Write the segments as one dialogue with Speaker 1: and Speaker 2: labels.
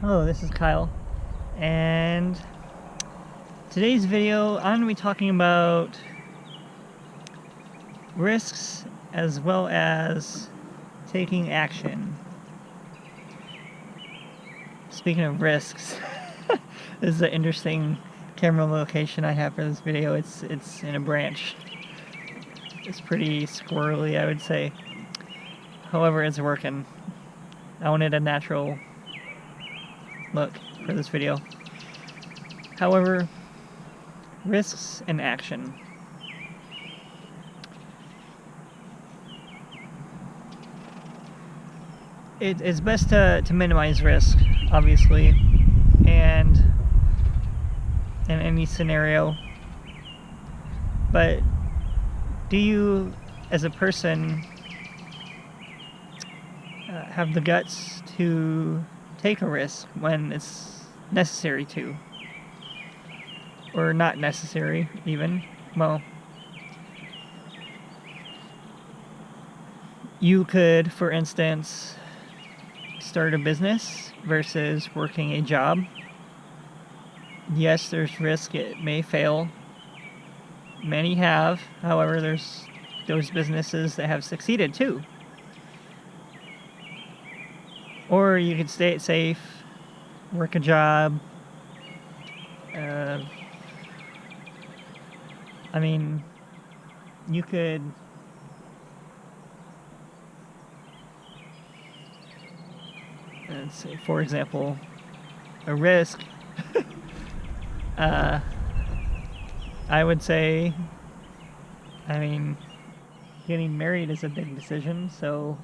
Speaker 1: Hello, this is Kyle, and today's video I'm going to be talking about risks as well as taking action. Speaking of risks, this is an interesting camera location I have for this video. It's in a branch. It's pretty squirrely, I would say. However, it's working. I wanted a natural look for this video. However, risks and action. It's best to minimize risk, obviously, and in any scenario. But do you, as a person, have the guts to take a risk when it's necessary to? Or not necessary, even. Well, you could, for instance, start a business versus working a job. Yes, there's risk, it may fail. Many have, however, there's those businesses that have succeeded too. Or you could stay safe, work a job. I mean, you could let's say, for example, a risk. I would say, I mean, getting married is a big decision, so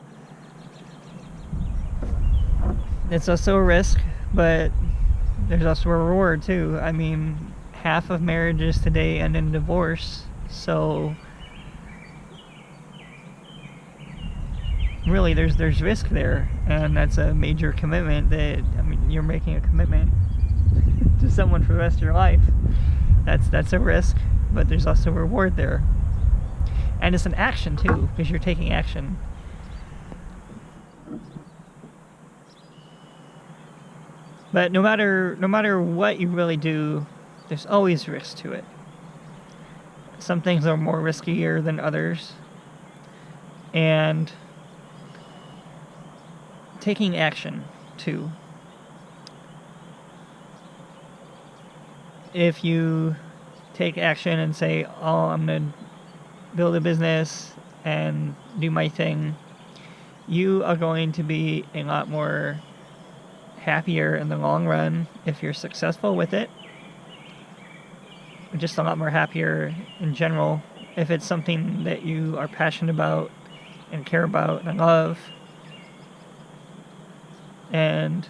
Speaker 1: it's also a risk, but there's also a reward too. I mean, half of marriages today end in divorce, so really there's risk there, and that's a major commitment. That, I mean, you're making a commitment to someone for the rest of your life. That's a risk, but there's also a reward there, and it's an action too, because you're taking action. But no matter what you really do, there's always risk to it. Some things are more riskier than others, and taking action too. If you take action and say, oh, I'm gonna build a business and do my thing, you are going to be a lot more happier in the long run if you're successful with it. Just a lot more happier in general if it's something that you are passionate about and care about and love. And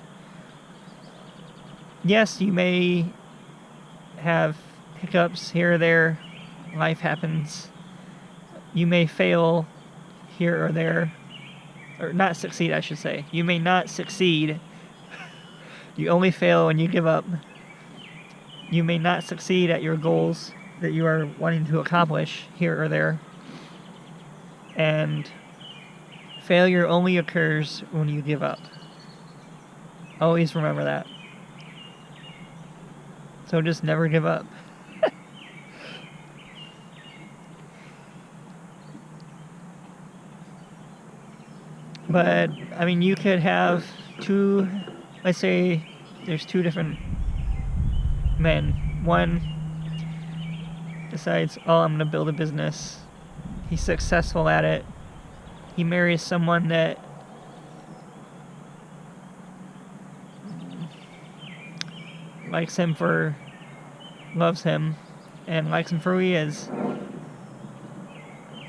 Speaker 1: yes, you may have hiccups here or there. Life happens. You may fail here or there. Or not succeed, I should say. You may not succeed. You only fail when you give up. You may not succeed at your goals that you are wanting to accomplish here or there. And failure only occurs when you give up. Always remember that. So just never give up. But, I mean, you could have two, let's say there's two different men. One decides, oh, I'm going to build a business. He's successful at it. He marries someone that loves him and likes him for who he is.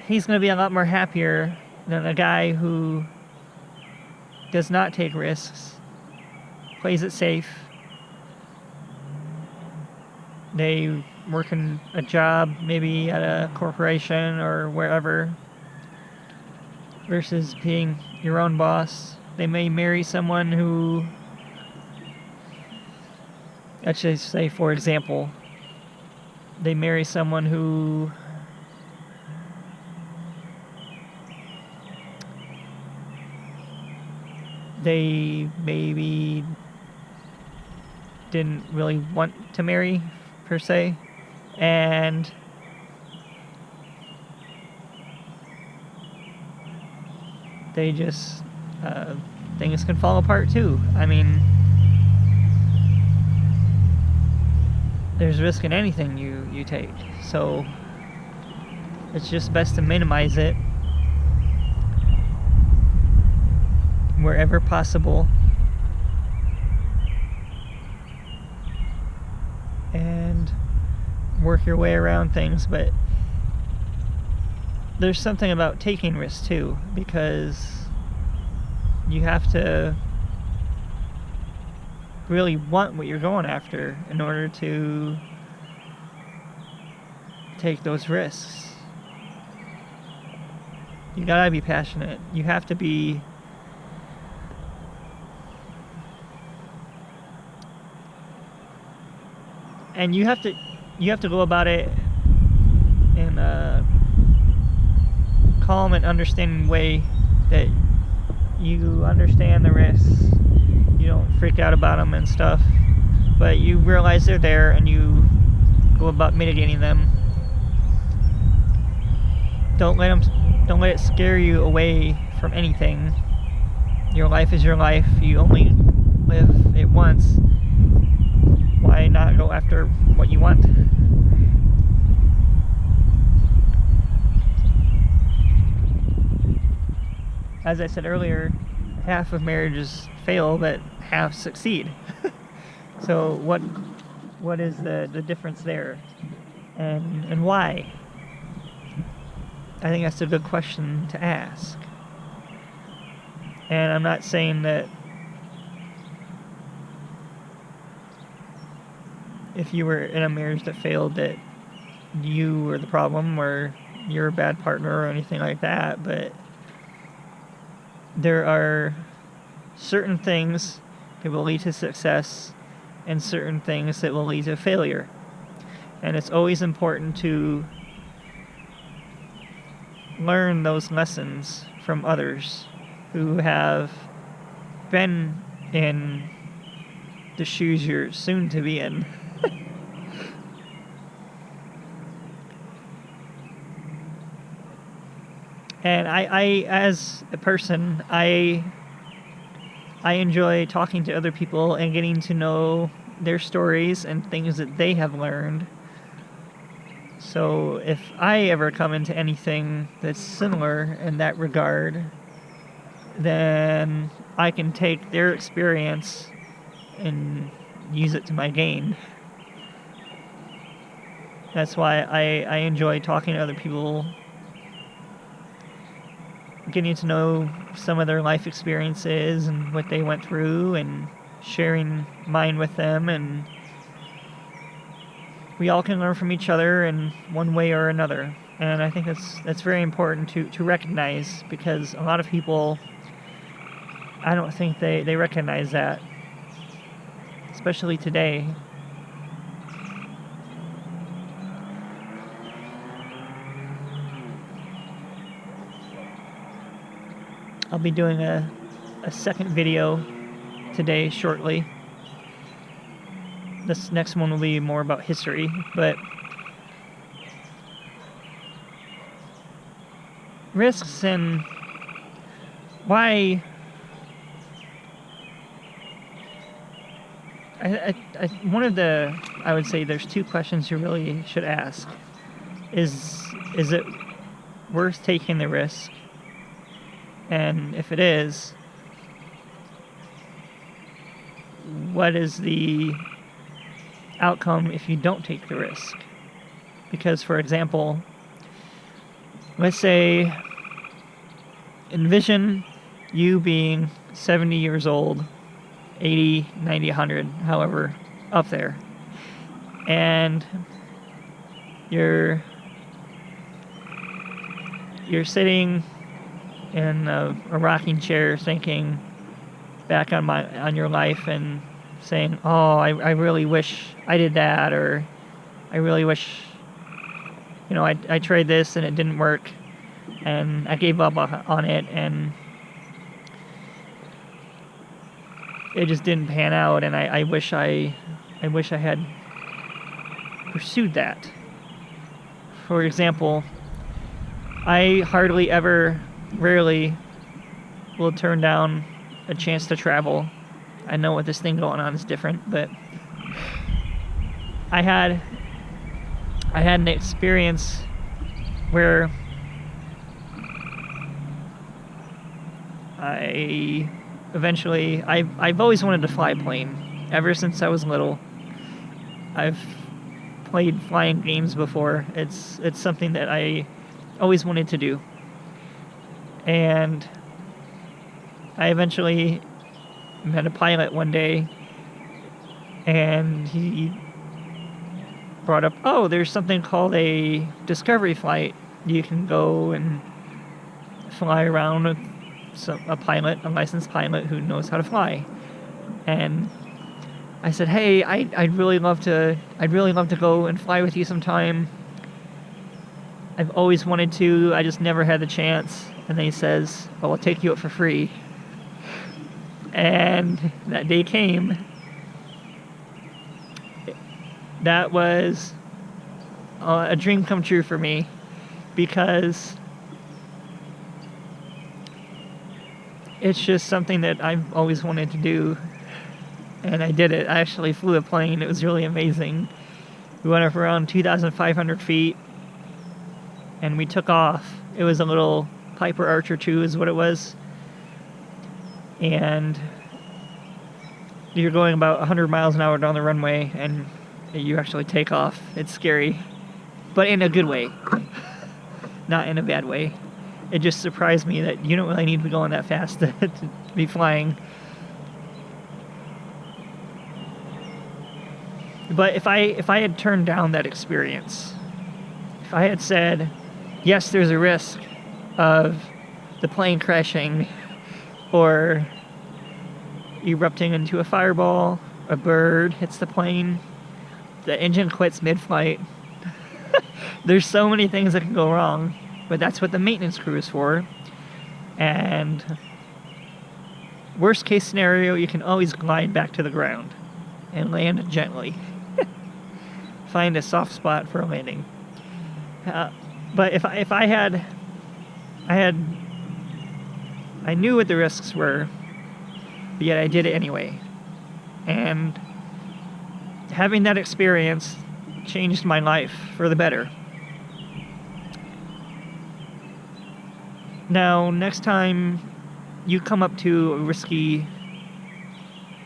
Speaker 1: He's going to be a lot more happier than a guy who does not take risks, plays it safe. They work in a job, maybe at a corporation or wherever, versus being your own boss. They may marry someone who, let's just say, for example, they marry someone who they maybe didn't really want to marry, per se, and they just, things can fall apart too. I mean, there's risk in anything you take, so it's just best to minimize it wherever possible, and work your way around things. But there's something about taking risks too, because you have to really want what you're going after in order to take those risks. You gotta be passionate. You have to be and you have to go about it in a calm and understanding way, that you understand the risks, you don't freak out about them and stuff, but you realize they're there and you go about mitigating them. Don't let it scare you away from anything. Your life is your life. You only live it once. Why not go after what you want? As I said earlier, half of marriages fail, but half succeed. So what is the difference there? And why? I think that's a good question to ask. And I'm not saying that if you were in a marriage that failed that you were the problem or you're a bad partner or anything like that, but there are certain things that will lead to success and certain things that will lead to failure. And it's always important to learn those lessons from others who have been in the shoes you're soon to be in. And I as a person, I enjoy talking to other people and getting to know their stories and things that they have learned. So if I ever come into anything that's similar in that regard, then I can take their experience and use it to my gain. That's why I enjoy talking to other people, getting to know some of their life experiences and what they went through, and sharing mine with them, and we all can learn from each other in one way or another. And I think that's very important to recognize, because a lot of people, I don't think they recognize that, especially today. I'll be doing a second video today shortly. This next one will be more about history, but risks and why one of the, I would say there's two questions you really should ask. Is it worth taking the risk? And if it is, what is the outcome if you don't take the risk? Because, for example, let's say, envision you being 70 years old, 80, 90, 100, however, up there, and you're sitting in a rocking chair, thinking back on your life and saying, "Oh, I really wish I did that," or "I really wish, I tried this and it didn't work, and I gave up on it, and it just didn't pan out, and I wish I I wish I had pursued that. For example, I hardly ever, rarely will turn down a chance to travel. I know with this thing going on is different, but I had an experience where I've always wanted to fly a plane ever since I was little. I've played flying games before. It's something that I always wanted to do. And I eventually met a pilot one day, and he brought up, oh, there's something called a discovery flight. You can go and fly around with a licensed pilot who knows how to fly. And I said, hey, I'd really love to go and fly with you sometime. I've always wanted to, I just never had the chance. And then he says, well, I'll take you up for free. And that day came. That was a dream come true for me, because it's just something that I've always wanted to do, and I did it. I actually flew a plane. It was really amazing. We went up around 2,500 feet, and we took off. It was a little Piper Archer 2 is what it was. And you're going about 100 miles an hour down the runway, and you actually take off. It's scary, but in a good way, not in a bad way. It just surprised me that you don't really need to be going that fast to be flying. But if I had turned down that experience, if I had said, yes, there's a risk of the plane crashing or erupting into a fireball, a bird hits the plane, the engine quits mid-flight. There's so many things that can go wrong, but that's what the maintenance crew is for. And worst case scenario, you can always glide back to the ground and land gently. Find a soft spot for a landing. But if I knew what the risks were, but yet I did it anyway. And having that experience changed my life for the better. Now, next time you come up to a risky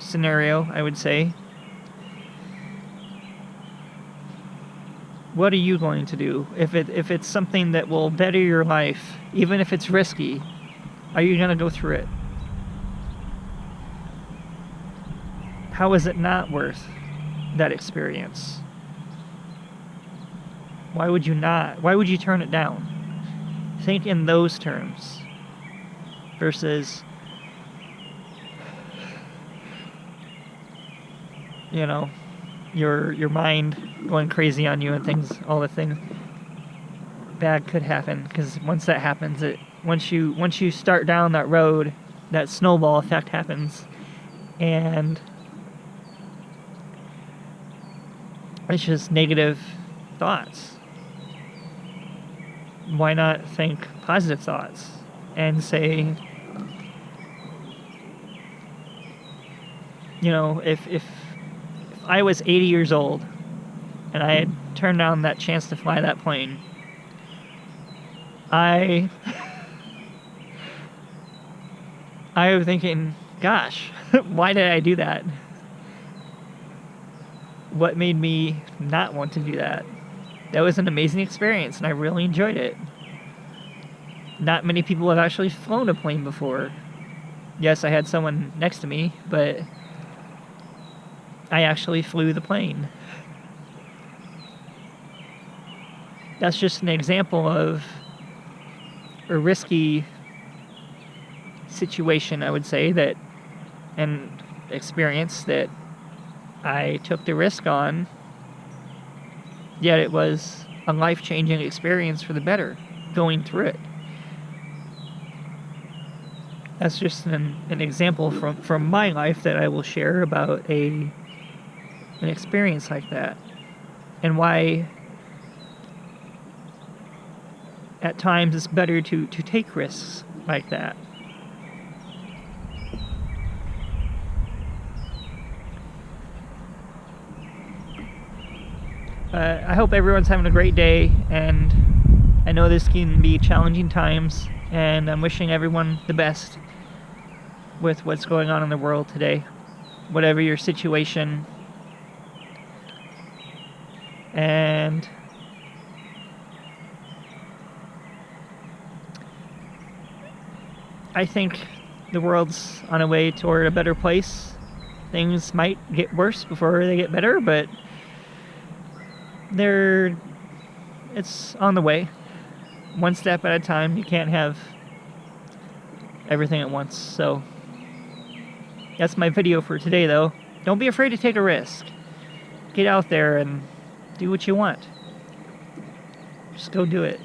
Speaker 1: scenario, I would say, what are you going to do? If it's something that will better your life, even if it's risky, are you going to go through it? How is it not worth that experience? Why would you not? Why would you turn it down? Think in those terms versus, you know, your mind going crazy on you and things, all the things bad could happen. Because once that happens, once you start down that road, that snowball effect happens, and it's just negative thoughts. Why not think positive thoughts and say, you know, if I was 80 years old and I had turned down that chance to fly that plane, I was thinking, gosh, why did I do that? What made me not want to do that? That was an amazing experience, and I really enjoyed it. Not many people have actually flown a plane before. Yes, I had someone next to me, but I actually flew the plane. That's just an example of a risky situation, I would say, that and experience that I took the risk on, yet it was a life-changing experience for the better, going through it. That's just an example from my life that I will share about a an experience like that, and why at times it's better to take risks like that. I hope everyone's having a great day, and I know this can be challenging times, and I'm wishing everyone the best with what's going on in the world today, whatever your situation. And I think the world's on a way toward a better place. Things might get worse before they get better, but it's on the way. One step at a time. You can't have everything at once. So that's my video for today, though. Don't be afraid to take a risk. Get out there and do what you want. Just go do it.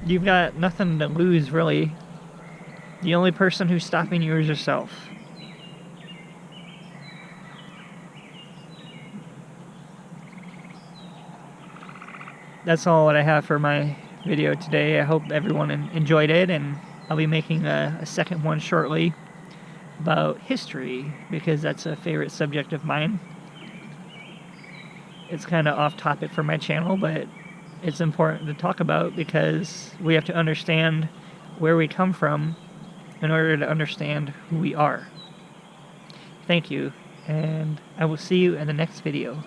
Speaker 1: You've got nothing to lose, really. The only person who's stopping you is yourself. That's all that I have for my video today. I hope everyone enjoyed it, and I'll be making a second one shortly about history, because that's a favorite subject of mine. It's kind of off topic for my channel, but it's important to talk about because we have to understand where we come from in order to understand who we are. Thank you, and I will see you in the next video.